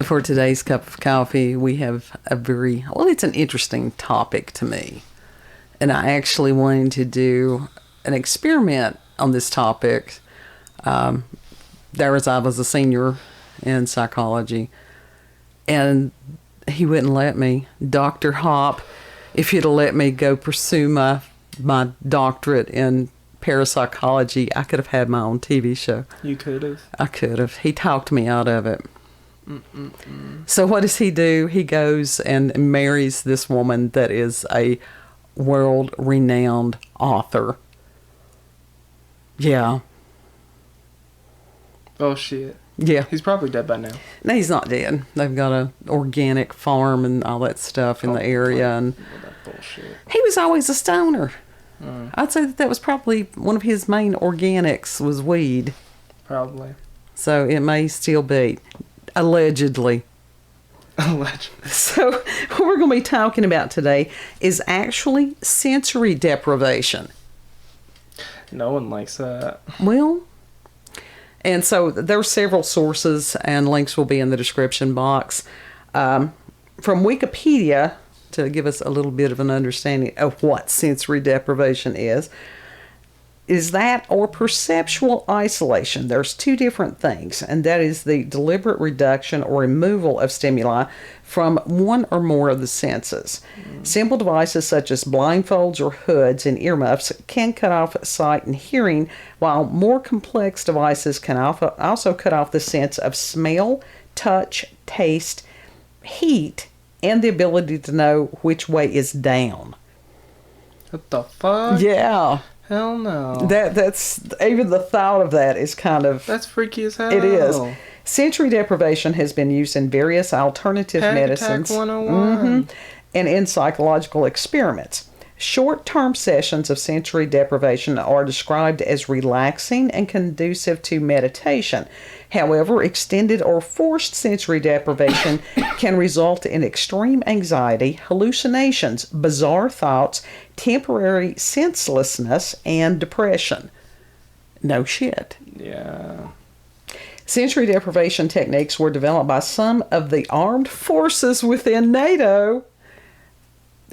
For today's cup of coffee, we have it's an interesting topic to me. And I actually wanted to do an experiment on this topic. I was a senior in psychology, and he wouldn't let me. Dr. Hop, if he'd have let me go pursue my doctorate in parapsychology, I could have had my own TV show. You could have. I could have. He talked me out of it. So what does he do? He goes and marries this woman that is a world-renowned author. Yeah. Oh, shit. Yeah. He's probably dead by now. No, he's not dead. They've got an organic farm and all that stuff in the area. And that bullshit. he was always a stoner. I'd say that was probably one of his main organics was weed. Probably. So it may still be. Allegedly. So what we're going to be talking about today is actually sensory deprivation. No one likes that. Well, and so there are several sources, and links will be in the description box. From Wikipedia, to give us a little bit of an understanding of what sensory deprivation is that or perceptual isolation. There's two different things, and that is the deliberate reduction or removal of stimuli from one or more of the senses. Simple devices such as blindfolds or hoods and earmuffs can cut off sight and hearing, while more complex devices can also cut off the sense of smell, touch, taste, heat, and the ability to know which way is down. What the fuck? Yeah. Hell no. That's even the thought of that is kind of... That's freaky as hell. It is. Sensory deprivation has been used in various alternative medicines. Attack 101. And in psychological experiments. Short-term sessions of sensory deprivation are described as relaxing and conducive to meditation. However, extended or forced sensory deprivation can result in extreme anxiety, hallucinations, bizarre thoughts, temporary senselessness, and depression. No shit. Yeah. Sensory deprivation techniques were developed by some of the armed forces within NATO.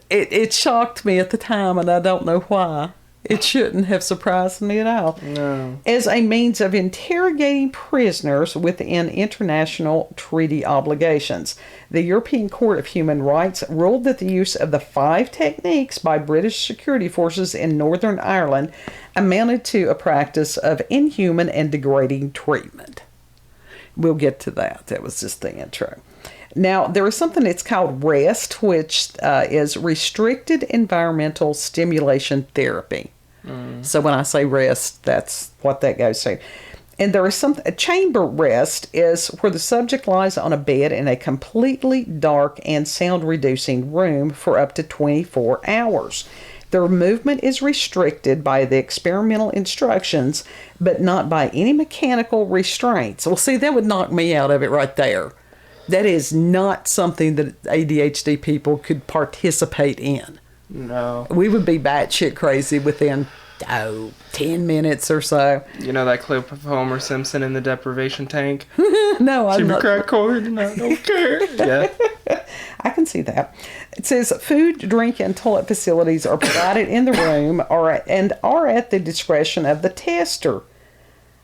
It shocked me at the time, and I don't know why. It shouldn't have surprised me at all. No. As a means of interrogating prisoners within international treaty obligations. The European Court of Human Rights ruled that the use of the 5 techniques by British security forces in Northern Ireland amounted to a practice of inhuman and degrading treatment. We'll get to that. That was just the intro. Now, there is something that's called REST, which is Restricted Environmental Stimulation Therapy. So when I say REST, that's what that goes to. And there is a chamber rest is where the subject lies on a bed in a completely dark and sound-reducing room for up to 24 hours. Their movement is restricted by the experimental instructions, but not by any mechanical restraints. Well, see, that would knock me out of it right there. That is not something that ADHD people could participate in. No. We would be batshit crazy within, 10 minutes or so. You know that clip of Homer Simpson in the deprivation tank? No, I'm Jimmy not. crack corn and I don't care. Yeah. I can see that. It says food, drink, and toilet facilities are provided in the room and are at the discretion of the tester.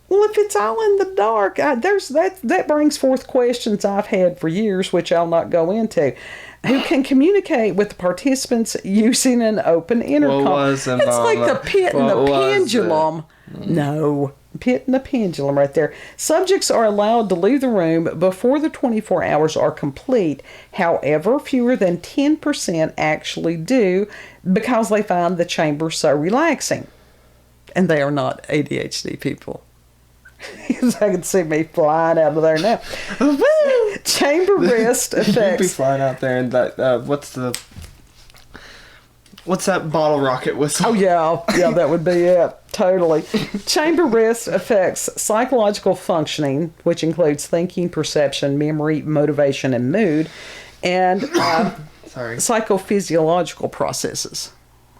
Well, if it's all in the dark, that brings forth questions I've had for years, which I'll not go into. Who can communicate with the participants using an open intercom? It's like the pit and the pendulum. No, pit and the pendulum right there. Subjects are allowed to leave the room before the 24 hours are complete. However, fewer than 10% actually do because they find the chamber so relaxing. And they are not ADHD people. I can see me flying out of there now. Chamber rest effects. You'd be flying out there and that, what's that bottle rocket whistle? Oh, yeah, that would be it. Totally. Chamber rest affects psychological functioning, which includes thinking, perception, memory, motivation, and mood, and psychophysiological processes.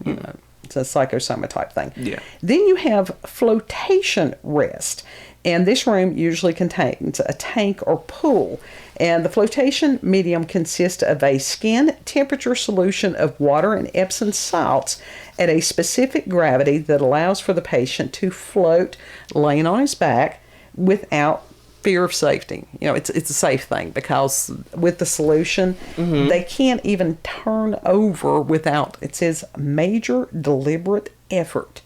You know, It's a psychosoma type thing. Yeah. Then you have flotation rest. And this room usually contains a tank or pool. And the flotation medium consists of a skin temperature solution of water and Epsom salts at a specific gravity that allows for the patient to float laying on his back without fear of safety. You know, it's a safe thing because with the solution, they can't even turn over without, it says, major deliberate effort.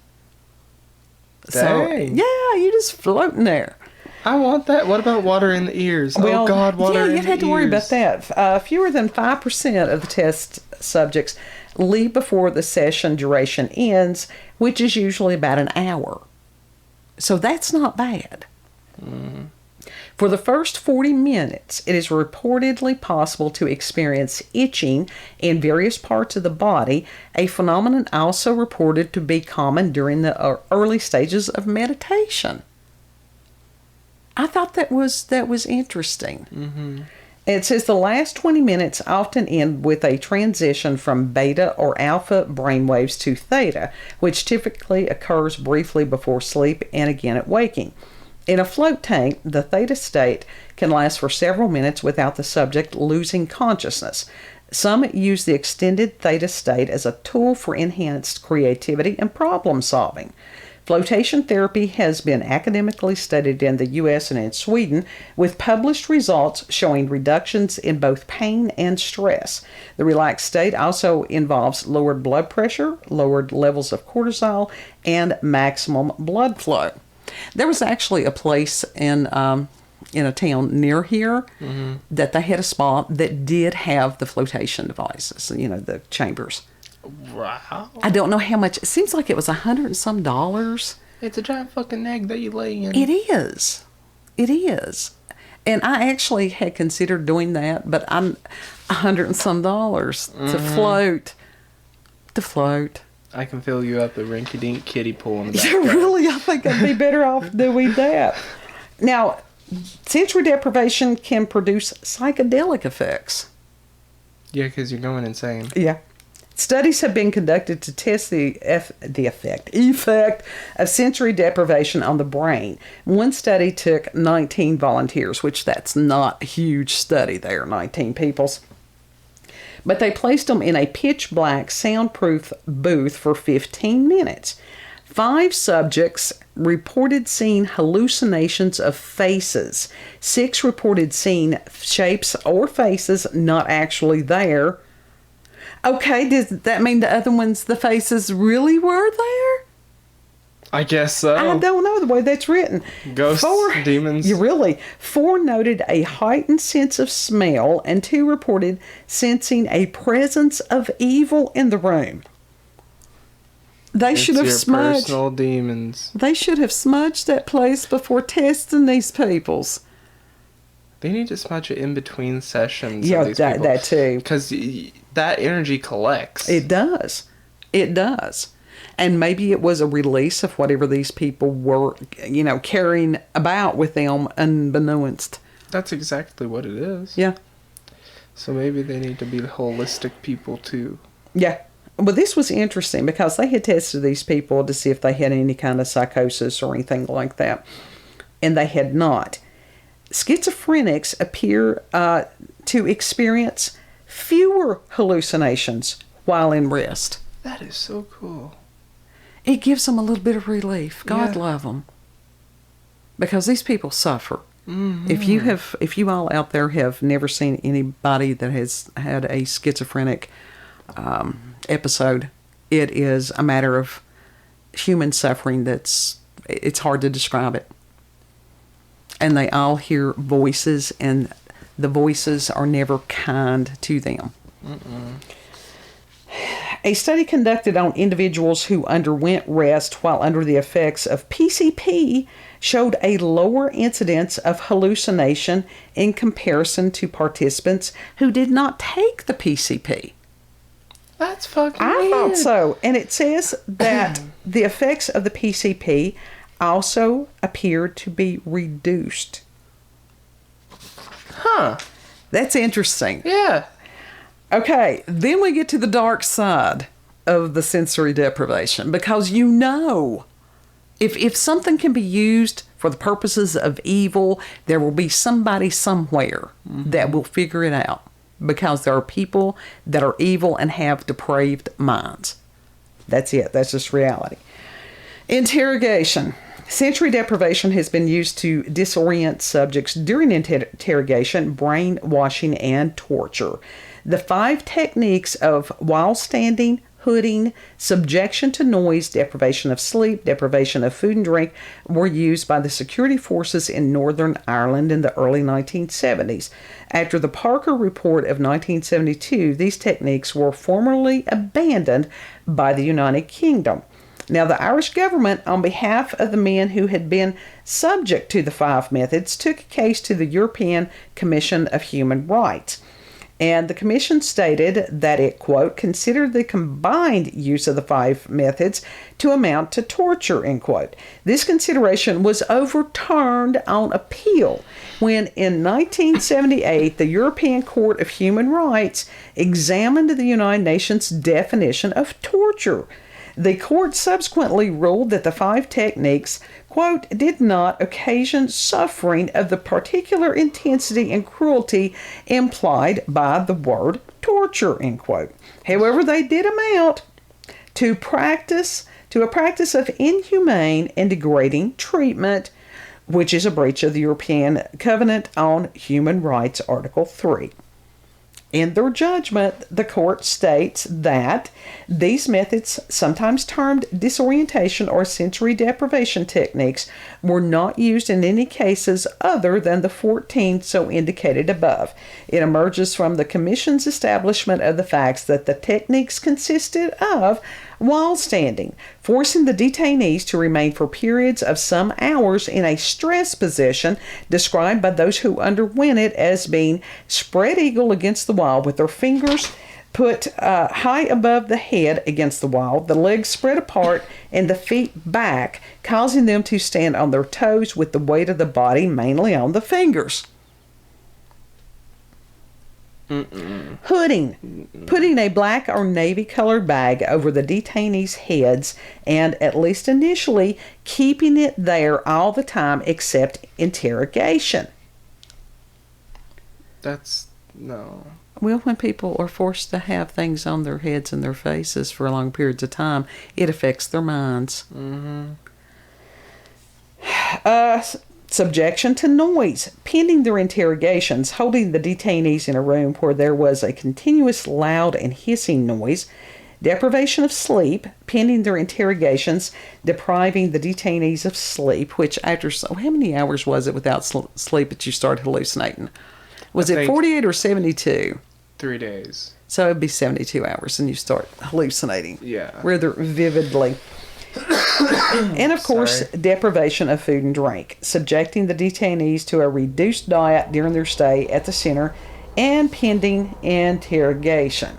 Dang. So, yeah, you're just floating there. I want that. What about water in the ears? Well, oh, God, water in the ears. Yeah, you'd have to worry about that. Fewer than 5% of the test subjects leave before the session duration ends, which is usually about an hour. So that's not bad. For the first 40 minutes, it is reportedly possible to experience itching in various parts of the body, a phenomenon also reported to be common during the early stages of meditation. I thought that was interesting. It says the last 20 minutes often end with a transition from beta or alpha brainwaves to theta, which typically occurs briefly before sleep and again at waking. In a float tank, the theta state can last for several minutes without the subject losing consciousness. Some use the extended theta state as a tool for enhanced creativity and problem solving. Flotation therapy has been academically studied in the U.S. and in Sweden, with published results showing reductions in both pain and stress. The relaxed state also involves lowered blood pressure, lowered levels of cortisol, and maximum blood flow. There was actually a place in a town near here that they had a spa that did have the flotation devices, you know, the chambers. Wow. I don't know how much. It seems like it was $100 and some. It's a giant fucking egg that you lay in. It is. It is. And I actually had considered doing that, but I'm $100 and some to float. To float. I can fill you up a rinky-dink kiddie pool in the Yeah, backyard. really, I think I'd be better off doing that. Now, sensory deprivation can produce psychedelic effects. Yeah, because you're going insane. Yeah. Studies have been conducted to test the effect of sensory deprivation on the brain. One study took 19 volunteers, which that's not a huge study there, 19 peoples. But they placed them in a pitch black soundproof booth for 15 minutes. 5 subjects reported seeing hallucinations of faces. 6 reported seeing shapes or faces not actually there. Okay, does that mean the other ones, the faces really were there? I guess so. I don't know the way that's written. Ghosts, demons. You really. 4 noted a heightened sense of smell, and 2 reported sensing a presence of evil in the room. They should have smudged. Personal demons. They should have smudged that place before testing these peoples. They need to smudge it in between sessions. Yeah, that too. Because that energy collects. It does. It does. And maybe it was a release of whatever these people were, you know, carrying about with them unbeknownst. That's exactly what it is. Yeah. So maybe they need to be holistic people too. Yeah. Well, this was interesting because they had tested these people to see if they had any kind of psychosis or anything like that. And they had not. Schizophrenics appear to experience fewer hallucinations while in rest. That is so cool. It gives them a little bit of relief. God love them. Because these people suffer. Mm-hmm. If you all out there have never seen anybody that has had a schizophrenic episode, it is a matter of human suffering it's hard to describe it. And they all hear voices, and the voices are never kind to them. A study conducted on individuals who underwent rest while under the effects of PCP showed a lower incidence of hallucination in comparison to participants who did not take the PCP. That's fucking I weird. thought so. And it says that the effects of the PCP also appeared to be reduced. Huh. That's interesting. Yeah. Okay, then we get to the dark side of the sensory deprivation, because you know, if something can be used for the purposes of evil, there will be somebody somewhere that will figure it out, because there are people that are evil and have depraved minds. That's it. That's just reality. Interrogation. Sensory deprivation has been used to disorient subjects during interrogation, brainwashing, and torture. The 5 techniques of while standing, hooding, subjection to noise, deprivation of sleep, deprivation of food and drink were used by the security forces in Northern Ireland in the early 1970s. After the Parker Report of 1972, these techniques were formally abandoned by the United Kingdom. Now, the Irish government, on behalf of the men who had been subject to the 5 methods, took a case to the European Commission of Human Rights. And the commission stated that it, quote, considered the combined use of the 5 methods to amount to torture, end quote. This consideration was overturned on appeal when, in 1978, the European Court of Human Rights examined the United Nations definition of torture. The court subsequently ruled that the 5 techniques, quote, did not occasion suffering of the particular intensity and cruelty implied by the word torture, end quote. However, they did amount to a practice of inhumane and degrading treatment, which is a breach of the European Covenant on Human Rights, Article 3. In their judgment, the court states that these methods, sometimes termed disorientation or sensory deprivation techniques, were not used in any cases other than the 14 so indicated above. It emerges from the Commission's establishment of the facts that the techniques consisted of while standing, forcing the detainees to remain for periods of some hours in a stress position described by those who underwent it as being spread eagle against the wall with their fingers put high above the head against the wall, the legs spread apart, and the feet back, causing them to stand on their toes with the weight of the body mainly on the fingers. Hooding. Putting a black or navy colored bag over the detainees' heads and, at least initially, keeping it there all the time except interrogation. No. Well, when people are forced to have things on their heads and their faces for long periods of time, it affects their minds. Subjection to noise. Pending their interrogations, holding the detainees in a room where there was a continuous loud and hissing noise. Deprivation of sleep. Pending their interrogations, depriving the detainees of sleep, which after, how many hours was it without sleep that you started hallucinating? Was it 48 or 72? 3 days. So it'd be 72 hours and you start hallucinating. Yeah. Rather vividly. And of course, deprivation of food and drink, subjecting the detainees to a reduced diet during their stay at the center and pending interrogation.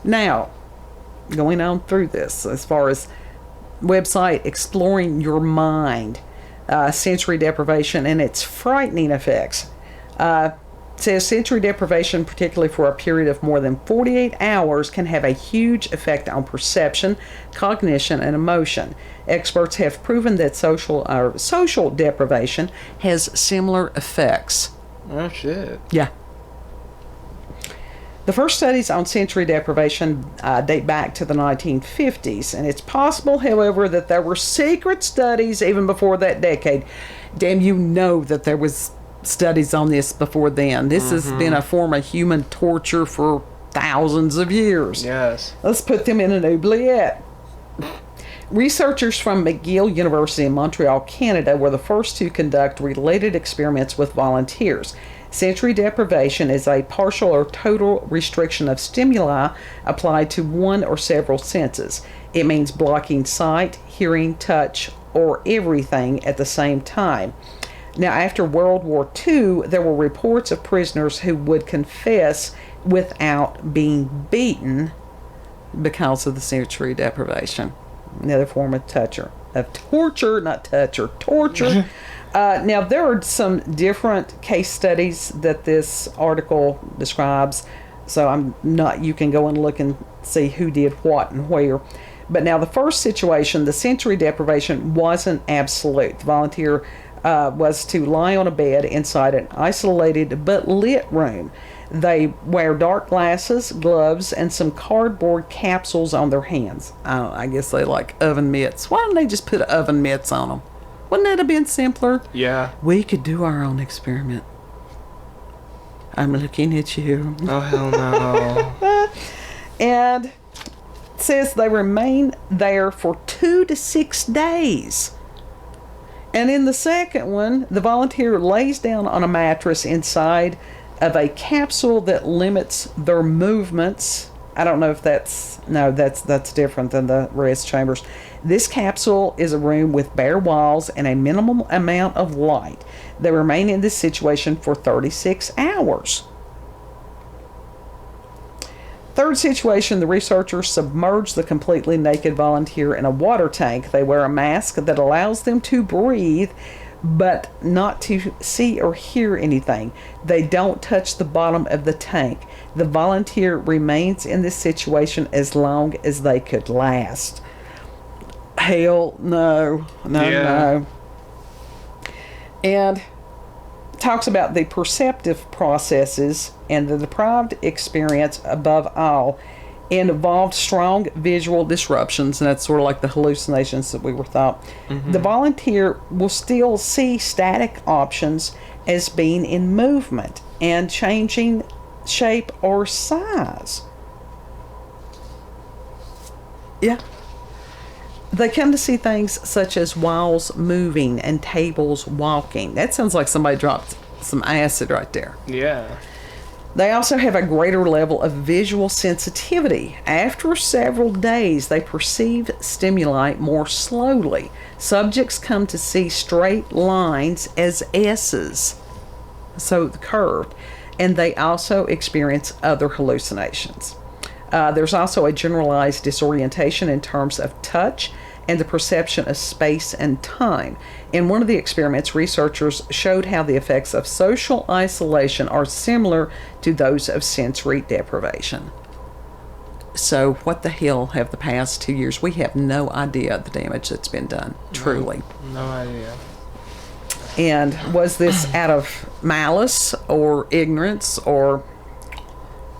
Now, going on through this, as far as website Exploring Your Mind, sensory deprivation and its frightening effects. Says sensory deprivation, particularly for a period of more than 48 hours, can have a huge effect on perception, cognition, and emotion. Experts have proven that social deprivation has similar effects. Oh, shit. Yeah. The first studies on sensory deprivation date back to the 1950s, and it's possible, however, that there were secret studies even before that decade. Damn, you know that there was studies on this before then. This has been a form of human torture for thousands of years. Yes. Let's put them in an oubliette. Researchers from McGill University in Montreal, Canada, were the first to conduct related experiments with volunteers. Sensory deprivation is a partial or total restriction of stimuli applied to one or several senses. It means blocking sight, hearing, touch, or everything at the same time. Now, after World War II, there were reports of prisoners who would confess without being beaten because of the sensory deprivation. Another form of torture. Now, there are some different case studies that this article describes, so you can go and look and see who did what and where. But now the first situation, the sensory deprivation wasn't absolute. The volunteer was to lie on a bed inside an isolated but lit room. They wear dark glasses, gloves, and some cardboard capsules on their hands. I guess they like oven mitts. Why don't they just put oven mitts on them? Wouldn't that have been simpler? Yeah. We could do our own experiment. I'm looking at you. Oh, hell no. And it says they remain there for 2 to 6 days. And in the second one, the volunteer lays down on a mattress inside of a capsule that limits their movements. I don't know if that's different than the rest chambers. This capsule is a room with bare walls and a minimum amount of light. They remain in this situation for 36 hours. Third situation, the researchers submerge the completely naked volunteer in a water tank. They wear a mask that allows them to breathe, but not to see or hear anything. They don't touch the bottom of the tank. The volunteer remains in this situation as long as they could last. Hell no. No. And talks about the perceptive processes and the deprived experience above all involved strong visual disruptions, and that's sort of like the hallucinations that we were thought. The volunteer will still see static options as being in movement and changing shape or size. Yeah. They come to see things such as walls moving and tables walking. That sounds like somebody dropped some acid right there. Yeah. They also have a greater level of visual sensitivity. After several days, they perceive stimuli more slowly. Subjects come to see straight lines as S's, so curved, and they also experience other hallucinations. There's also a generalized disorientation in terms of touch and the perception of space and time. In one of the experiments, researchers showed how the effects of social isolation are similar to those of sensory deprivation. So what the hell have the past 2 years? We have no idea the damage that's been done, truly. No idea. And was this out of malice or ignorance or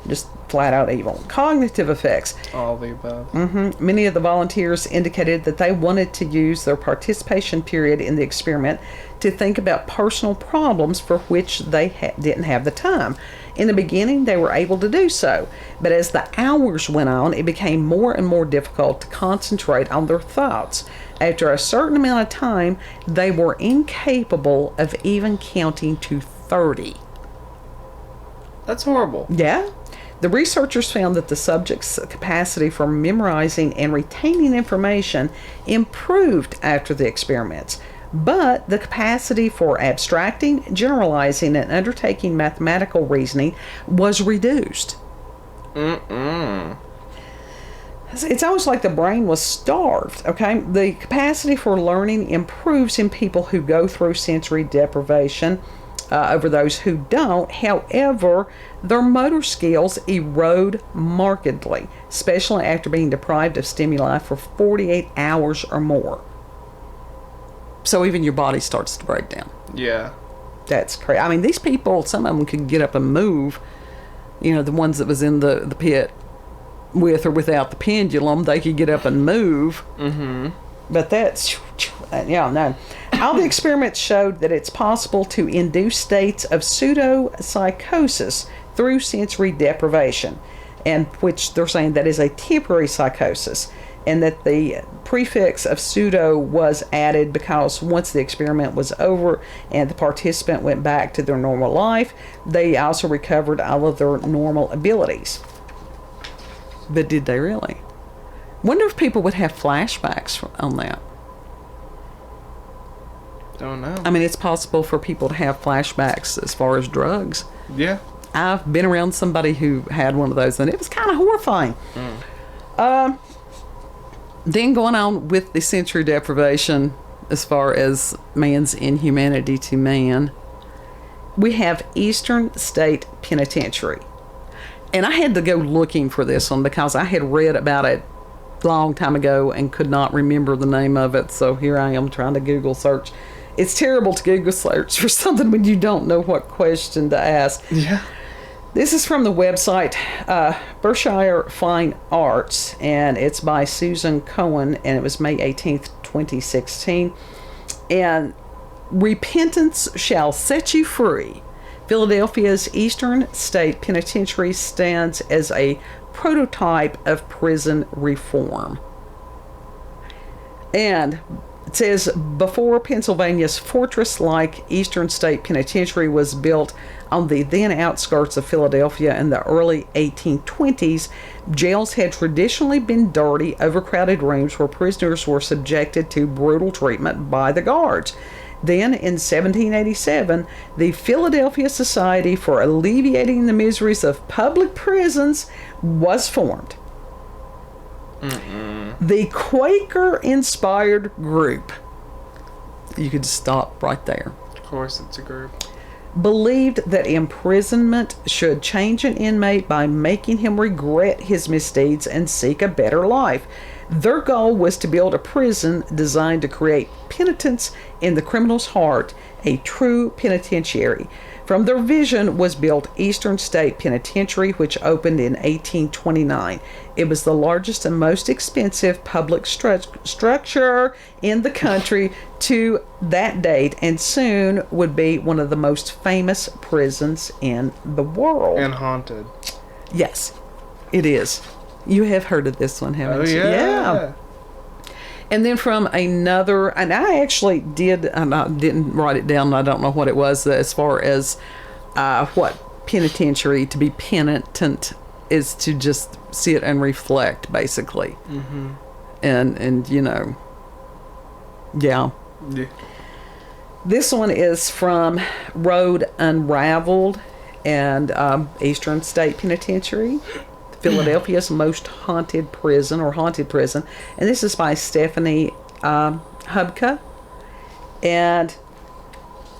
just flat out evil? Cognitive effects. All the above. Many of the volunteers indicated that they wanted to use their participation period in the experiment to think about personal problems for which they didn't have the time. In the beginning, they were able to do so, but as the hours went on, it became more and more difficult to concentrate on their thoughts. After a certain amount of time, they were incapable of even counting to 30. That's horrible. Yeah. The researchers found that the subject's capacity for memorizing and retaining information improved after the experiments, but the capacity for abstracting, generalizing, and undertaking mathematical reasoning was reduced. It's almost like the brain was starved, okay? The capacity for learning improves in people who go through sensory deprivation over those who don't. However, their motor skills erode markedly, especially after being deprived of stimuli for 48 hours or more. So even your body starts to break down. Yeah. That's crazy. I mean, these people, some of them could get up and move. You know, the ones that was in the pit with or without the pendulum, they could get up and move. But that's, yeah, no. All the experiments showed that it's possible to induce states of pseudopsychosis through sensory deprivation, and which they're saying that is a temporary psychosis, and that the prefix of pseudo was added because once the experiment was over and the participant went back to their normal life, they also recovered all of their normal abilities. But did they really? Wonder if people would have flashbacks on that. Don't know. I mean, it's possible for people to have flashbacks as far as drugs. Yeah. I've been around somebody who had one of those, and it was kind of horrifying. Then going on with the sensory deprivation as far as man's inhumanity to man, we have Eastern State Penitentiary. And I had to go looking for this one because I had read about it a long time ago and could not remember the name of it. So here I am trying to Google search. It's terrible to Google search for something when you don't know what question to ask. Yeah. This is from the website Bershire Fine Arts, and it's by Susan Cohn, and it was May 18th, 2016. And Repentance Shall Set You Free. Philadelphia's Eastern State Penitentiary stands as a prototype of prison reform. And it says, before Pennsylvania's fortress-like Eastern State Penitentiary was built on the then outskirts of Philadelphia in the early 1820s, jails had traditionally been dirty, overcrowded rooms where prisoners were subjected to brutal treatment by the guards. Then, in 1787, the Philadelphia Society for Alleviating the Miseries of Public Prisons was formed. The Quaker-inspired group, you could stop right there, Of course, it's a group. believed that imprisonment should change an inmate by making him regret his misdeeds and seek a better life. Their goal was to build a prison designed to create penitence in the criminal's heart, a true penitentiary. From their vision was built Eastern State Penitentiary, which opened in 1829. It was the largest and most expensive public structure in the country to that date, and soon would be one of the most famous prisons in the world. And haunted. Yes, it is. You have heard of this one, haven't you? Yeah. And then from another, and I actually did, and I didn't write it down, I don't know what it was as far as what penitentiary, to be penitent is to just sit and reflect, basically. Mm-hmm. And you know, yeah. This one is from Road Unraveled and Eastern State Penitentiary, Philadelphia's most haunted prison, and this is by Stephanie Hubka. And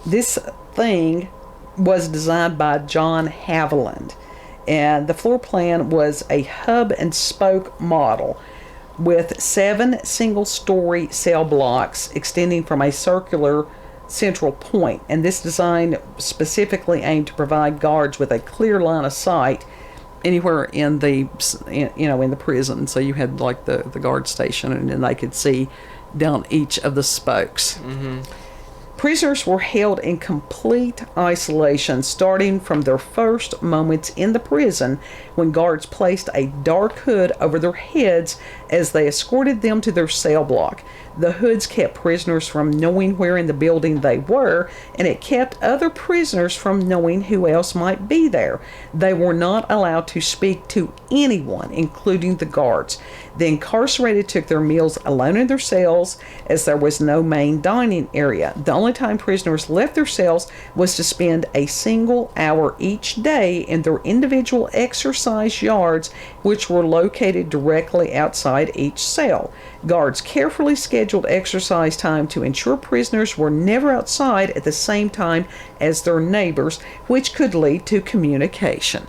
this thing was designed by John Haviland, and the floor plan was a hub and spoke model with 7 single-story cell blocks extending from a circular central point, and this design specifically aimed to provide guards with a clear line of sight anywhere in the in the prison. So you had like the guard station, and then they could see down each of the spokes. Mm-hmm. Prisoners were held in complete isolation starting from their first moments in the prison, when guards placed a dark hood over their heads as they escorted them to their cell block. The hoods kept prisoners from knowing where in the building they were, and it kept other prisoners from knowing who else might be there. They were not allowed to speak to anyone, including the guards. The incarcerated took their meals alone in their cells, as there was no main dining area. The only time prisoners left their cells was to spend a single hour each day in their individual exercise yards, which were located directly outside each cell. Guards carefully scheduled exercise time to ensure prisoners were never outside at the same time as their neighbors, which could lead to communication.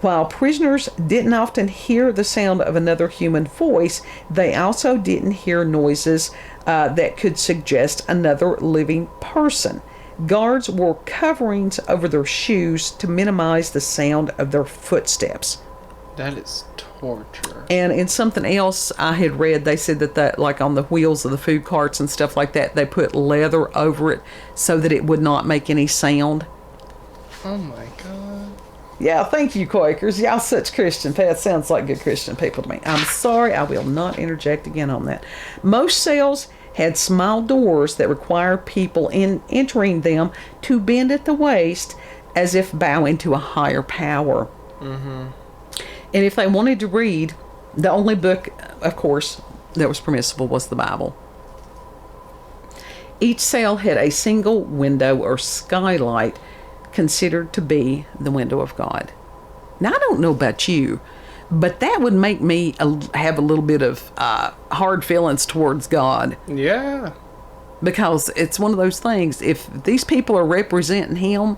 While prisoners didn't often hear the sound of another human voice, they also didn't hear noises that could suggest another living person. Guards wore coverings over their shoes to minimize the sound of their footsteps. That is torture. And in something else I had read, they said that like on the wheels of the food carts and stuff like that, they put leather over it so that it would not make any sound. Oh my God. Yeah, thank you, Quakers. Y'all such Christian. That sounds like good Christian people to me. I'm sorry, I will not interject again on that. Most cells had small doors that required people in entering them to bend at the waist as if bowing to a higher power. Mm-hmm. And if they wanted to read, the only book, of course, that was permissible was the Bible. Each cell had a single window or skylight considered to be the window of God. Now, I don't know about you, but that would make me have a little bit of hard feelings towards God. Yeah. Because it's one of those things, if these people are representing Him,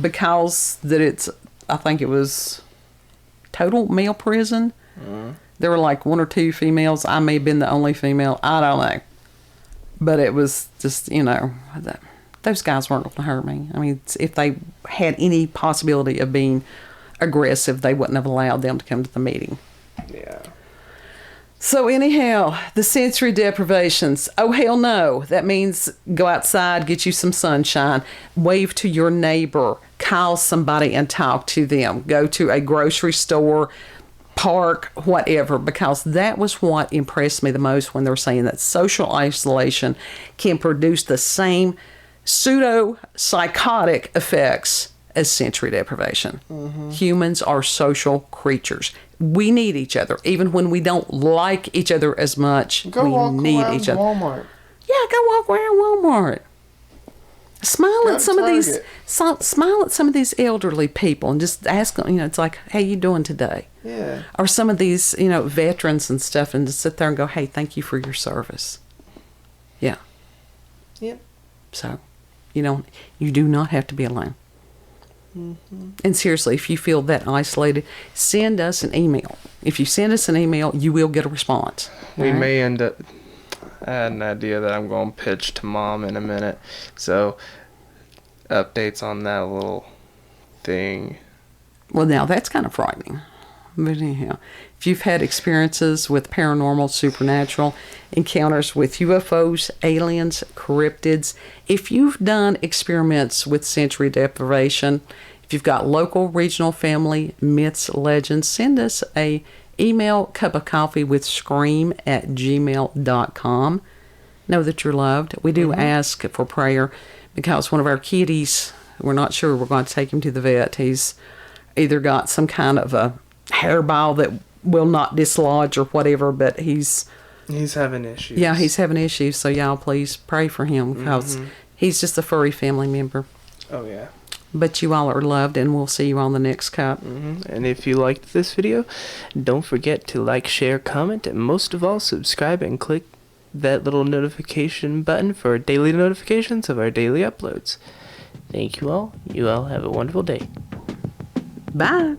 because that I think it was total male prison. There were like one or two females. I may have been the only female. I don't know. But it was just, those guys weren't going to hurt me. I mean, if they had any possibility of being aggressive, they wouldn't have allowed them to come to the meeting. Yeah. So anyhow, the sensory deprivations. Oh, hell no. That means go outside, get you some sunshine, wave to your neighbor, call somebody and talk to them, go to a grocery store, park, whatever, because that was what impressed me the most when they were saying that social isolation can produce the same pseudo-psychotic effects as sensory deprivation. Humans are social creatures. We need each other. Even when we don't like each other as much, we need each other. Walmart. Yeah, go walk around Walmart. Smile at some of these elderly people and just ask them, it's like, how you doing today? Yeah. Or some of these, veterans and stuff, and just sit there and go, hey, thank you for your service. Yeah. Yep. So, you do not have to be alone. And seriously, if you feel that isolated, send us an email. If you send us an email, you will get a response. We may end up... I had an idea that I'm going to pitch to Mom in a minute. So, updates on that little thing. Well, now that's kind of frightening. But anyhow, if you've had experiences with paranormal, supernatural encounters with UFOs, aliens, cryptids, if you've done experiments with sensory deprivation, if you've got local, regional, family, myths, legends, send us a email, cupofcoffeewithscream@gmail.com. Know that you're loved. We do ask for prayer because one of our kitties, we're not sure we're going to take him to the vet. He's either got some kind of a hairball that will not dislodge or whatever, but he's having issues. Yeah, he's having issues. So y'all please pray for him because he's just a furry family member. Oh, yeah. But you all are loved, and we'll see you on the next cup. And if you liked this video, don't forget to like, share, comment, and most of all, subscribe and click that little notification button for daily notifications of our daily uploads. Thank you all. You all have a wonderful day. Bye.